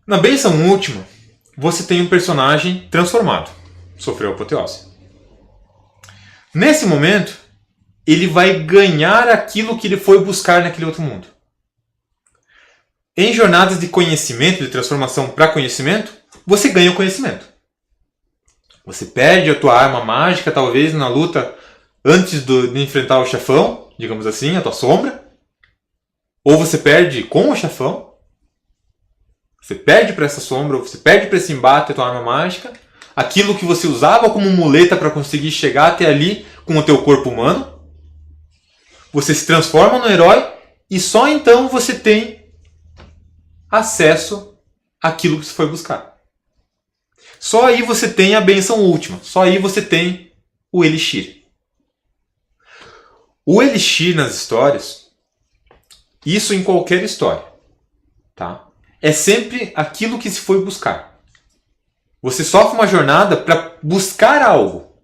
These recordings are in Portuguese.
Na bênção última, você tem um personagem transformado. Sofreu apoteose. Nesse momento, ele vai ganhar aquilo que ele foi buscar naquele outro mundo. Em jornadas de conhecimento, de transformação para conhecimento, você ganha o conhecimento. Você perde a tua arma mágica, talvez, na luta antes de enfrentar o chefão, digamos assim, a tua sombra. Ou você perde com o chefão. Você perde para essa sombra, você perde para esse embate a tua arma mágica. Aquilo que você usava como muleta para conseguir chegar até ali com o teu corpo humano. Você se transforma no herói e só então você tem acesso àquilo que você foi buscar. Só aí você tem a bênção última. Só aí você tem o elixir. O elixir nas histórias, isso em qualquer história, tá? É sempre aquilo que se foi buscar. Você sofre uma jornada para buscar algo.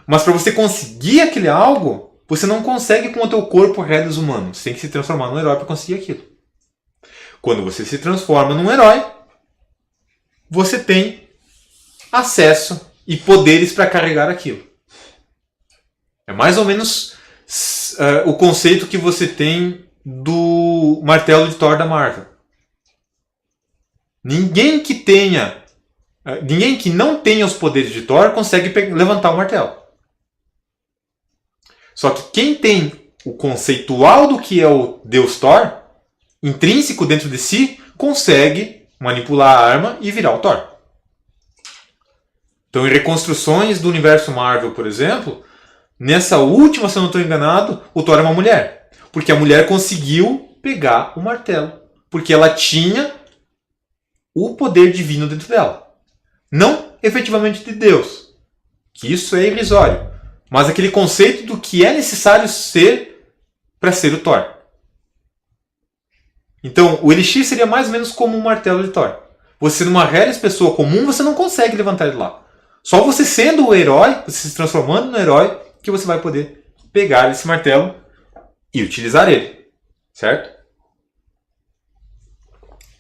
Mas para você conseguir aquele algo, você não consegue com o teu corpo redes humano. Você tem que se transformar num herói para conseguir aquilo. Quando você se transforma num herói, você tem acesso e poderes para carregar aquilo. É mais ou menos o conceito que você tem do martelo de Thor da Marvel. Ninguém que não tenha os poderes de Thor consegue levantar o martelo. Só que quem tem o conceitual do que é o Deus Thor, intrínseco dentro de si, consegue manipular a arma e virar o Thor. Então, em reconstruções do universo Marvel, por exemplo, nessa última, se eu não estou enganado, o Thor é uma mulher. Porque a mulher conseguiu pegar o martelo. Porque ela tinha o poder divino dentro dela. Não efetivamente de Deus, que isso é irrisório. Mas aquele conceito do que é necessário ser para ser o Thor. Então, o Elixir seria mais ou menos como um martelo de Thor. Você, numa reles pessoa comum, você não consegue levantar ele lá. Só você sendo o herói, você se transformando no herói, que você vai poder pegar esse martelo e utilizar ele. Certo?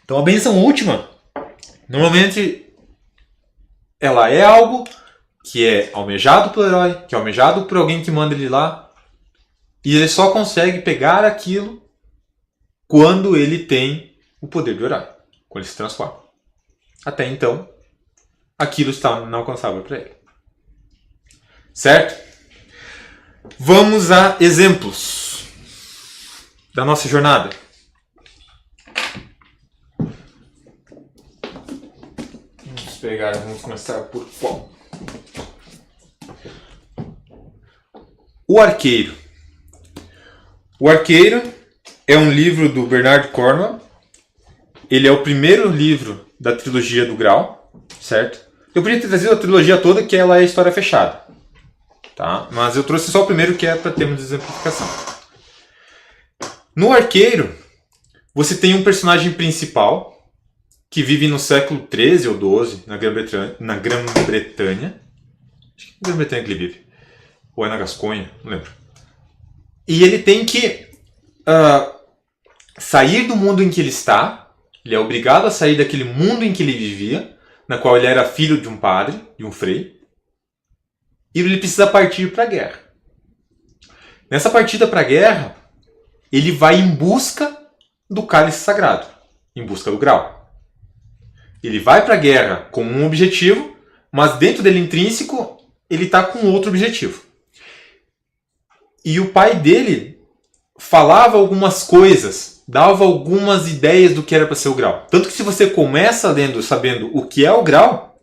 Então, a benção última, normalmente, ela é algo que é almejado pelo herói, que é almejado por alguém que manda ele lá, e ele só consegue pegar aquilo quando ele tem o poder do herói, quando ele se transforma. Até então, aquilo está inalcançável para ele. Certo? Vamos a exemplos da nossa jornada. Vamos começar por qual? O Arqueiro. O Arqueiro é um livro do Bernard Cornwell. Ele é o primeiro livro da trilogia do Graal, certo? Eu podia ter trazido a trilogia toda, que ela é história fechada, tá? Mas eu trouxe só o primeiro, que é para termos de exemplificação. No Arqueiro, você tem um personagem principal que vive no século XIII ou XII, na Grã-Bretanha. Acho que é na Grã-Bretanha que ele vive. Ou é na Gasconha, não lembro. E ele tem que sair do mundo em que ele está. Ele é obrigado a sair daquele mundo em que ele vivia, na qual ele era filho de um padre, de um frei. E ele precisa partir para a guerra. Nessa partida para a guerra, ele vai em busca do cálice sagrado, em busca do Graal. Ele vai para a guerra com um objetivo, mas dentro dele intrínseco, ele está com outro objetivo. E o pai dele falava algumas coisas, dava algumas ideias do que era para ser o Graal. Tanto que se você começa lendo sabendo o que é o Graal,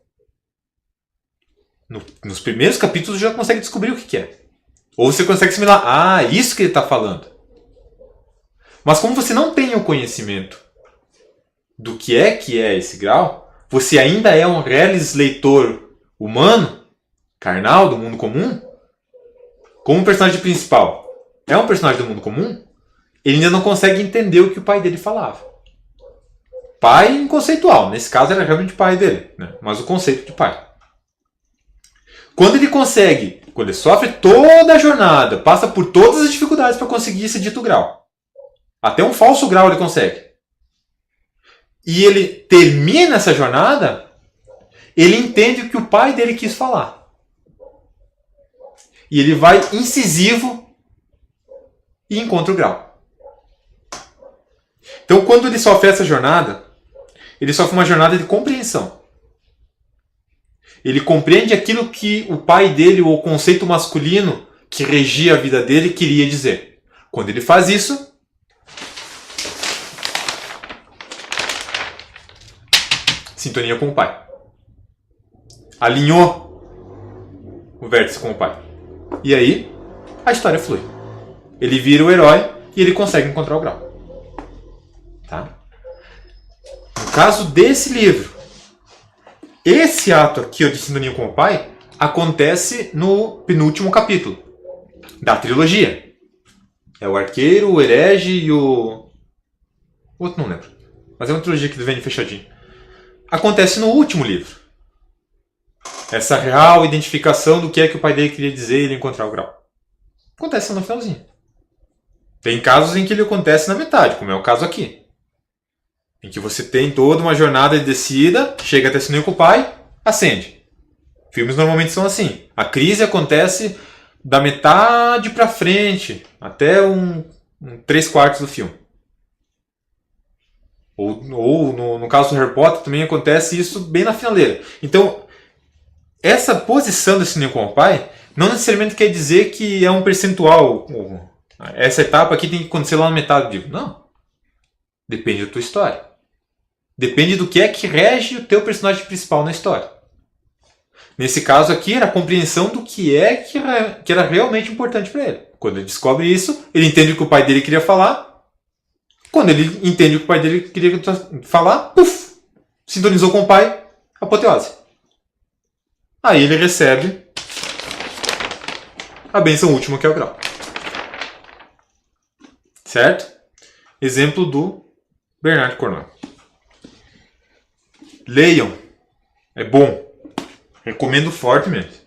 nos primeiros capítulos já consegue descobrir o que é. Ou você consegue assimilar, isso que ele está falando. Mas como você não tem o conhecimento do que é esse Graal, você ainda é um reles leitor humano, carnal, do mundo comum, como o personagem principal é um personagem do mundo comum, ele ainda não consegue entender o que o pai dele falava. Pai conceitual, nesse caso era realmente o pai dele, né? Mas o conceito de pai. Quando ele sofre toda a jornada, passa por todas as dificuldades para conseguir esse dito Graal. Até um falso Graal ele consegue. e ele termina essa jornada, ele entende o que o pai dele quis falar. E ele vai incisivo e encontra o grau. Então, quando ele sofre essa jornada, ele sofre uma jornada de compreensão. Ele compreende aquilo que o pai dele, ou o conceito masculino que regia a vida dele, queria dizer. Quando ele faz isso, sintonia com o pai. Alinhou o vértice com o pai. E aí, a história flui. Ele vira o herói e ele consegue encontrar o grau. Tá? No caso desse livro, esse ato aqui de sintonia com o pai acontece no penúltimo capítulo da trilogia. É o arqueiro, o herege e o outro não lembro. Mas é uma trilogia que vem fechadinho. Acontece no último livro. Essa real identificação do que é que o pai dele queria dizer e ele encontrar o grau. Acontece no finalzinho. Tem casos em que ele acontece na metade, como é o caso aqui. Em que você tem toda uma jornada de descida, chega até sintonia com o pai, acende. Filmes normalmente são assim. A crise acontece da metade pra frente, até um 3/4 do filme. Ou no caso do Harry Potter também acontece isso bem na finaleira. Então, essa posição do sintonia com o pai não necessariamente quer dizer que é um percentual. Essa etapa aqui tem que acontecer lá na metade do livro. Não. Depende da tua história. Depende do que é que rege o teu personagem principal na história. Nesse caso aqui, era a compreensão do que é que era realmente importante para ele. Quando ele descobre isso, ele entende o que o pai dele queria falar. Quando ele entende o que o pai dele queria falar, puf, sintonizou com o pai, apoteose. Aí ele recebe a bênção última, que é o grau. Certo? Exemplo do Bernard Cornwell. Leiam. É bom. Recomendo fortemente.